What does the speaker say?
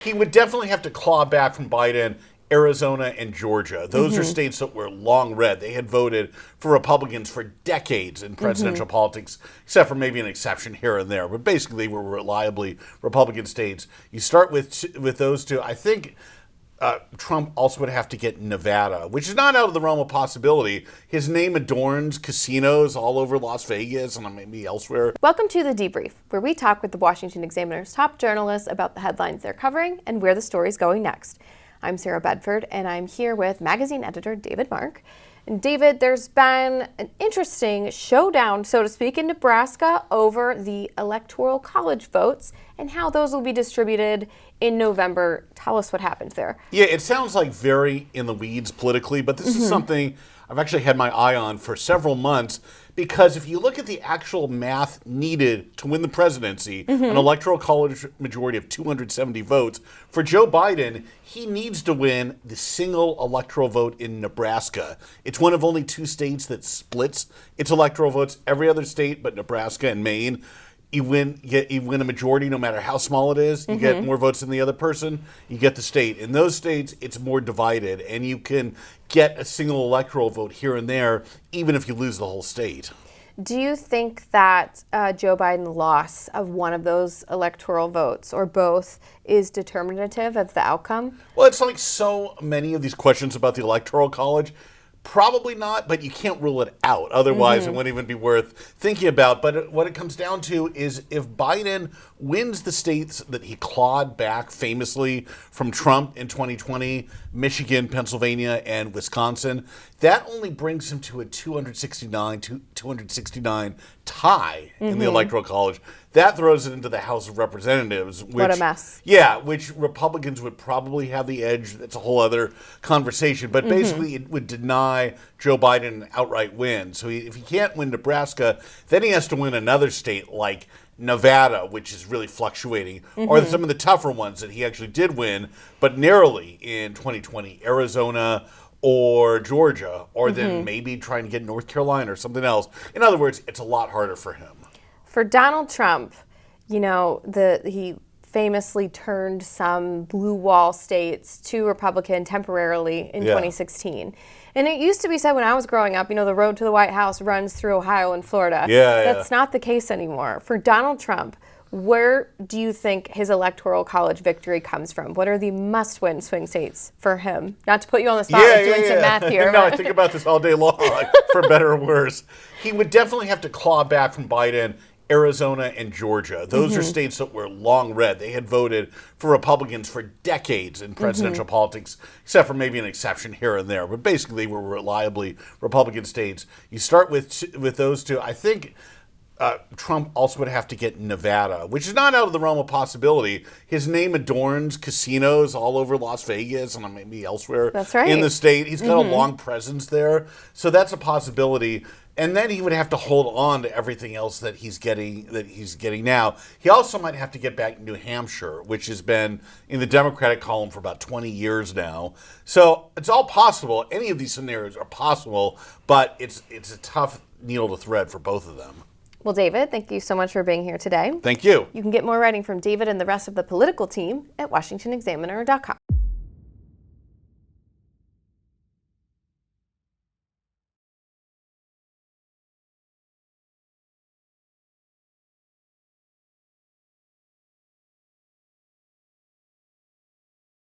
He would definitely have to claw back from Biden Arizona and Georgia. Those are states that were long red. They had voted for Republicans for decades in presidential politics, except for maybe an exception here and there. But basically, they were reliably Republican states. You start with those two. I think Trump also would have to get Nevada, which is not out of the realm of possibility. His name adorns casinos all over Las Vegas and maybe elsewhere. Welcome to The Debrief, where we talk with the Washington Examiner's top journalists about the headlines they're covering and where the story's going next. I'm Sarah Bedford, and I'm here with magazine editor David Mark. And David, there's been an interesting showdown, so to speak, in Nebraska over the electoral college votes and how those will be distributed in November. Tell us what happened there. Yeah, it sounds like very in the weeds politically, but this is something I've actually had my eye on for several months, because if you look at the actual math needed to win the presidency, an electoral college majority of 270 votes, for Joe Biden, he needs to win the single electoral vote in Nebraska. It's one of only two states that splits its electoral votes. Every other state but Nebraska and Maine, you win a majority no matter how small it is. You get more votes than the other person, you get the state. In those states, it's more divided, and you can get a single electoral vote here and there, even if you lose the whole state. Do you think that Joe Biden's loss of one of those electoral votes, or both, is determinative of the outcome? Well, it's like so many of these questions about the Electoral College. Probably not, but you can't rule it out. Otherwise, it wouldn't even be worth thinking about. But what it comes down to is if Biden wins the states that he clawed back famously from Trump in 2020, Michigan, Pennsylvania, and Wisconsin, that only brings him to a 269 tie in the Electoral College. That throws it into the House of Representatives. Which, what a mess. Yeah, which Republicans would probably have the edge. That's a whole other conversation. But basically, it would deny Joe Biden an outright win. So if he can't win Nebraska, then he has to win another state like Nevada, which is really fluctuating, or some of the tougher ones that he actually did win, but narrowly in 2020, Arizona or Georgia, or then maybe trying to get North Carolina or something else. In other words, it's a lot harder for him. For Donald Trump, you know, he famously turned some blue wall states to Republican temporarily in 2016. And it used to be said when I was growing up, you know, the road to the White House runs through Ohio and Florida. That's not the case anymore. For Donald Trump, where do you think his electoral college victory comes from? What are the must-win swing states for him? Not to put you on the spot with doing some math here. No, I think about this all day long, for better or worse. He would definitely have to claw back from Biden Arizona and Georgia. Those are states that were long red. They had voted for Republicans for decades in presidential politics, except for maybe an exception here and there. But basically, they were reliably Republican states. You start with those two. I think Trump also would have to get Nevada, which is not out of the realm of possibility. His name adorns casinos all over Las Vegas and maybe elsewhere in the state. He's got a long presence there. So that's a possibility. And then he would have to hold on to everything else that he's getting now. He also might have to get back New Hampshire, which has been in the Democratic column for about 20 years now. So it's all possible. Any of these scenarios are possible, but it's a tough needle to thread for both of them. Well, David, thank you so much for being here today. Thank you. You can get more writing from David and the rest of the political team at washingtonexaminer.com.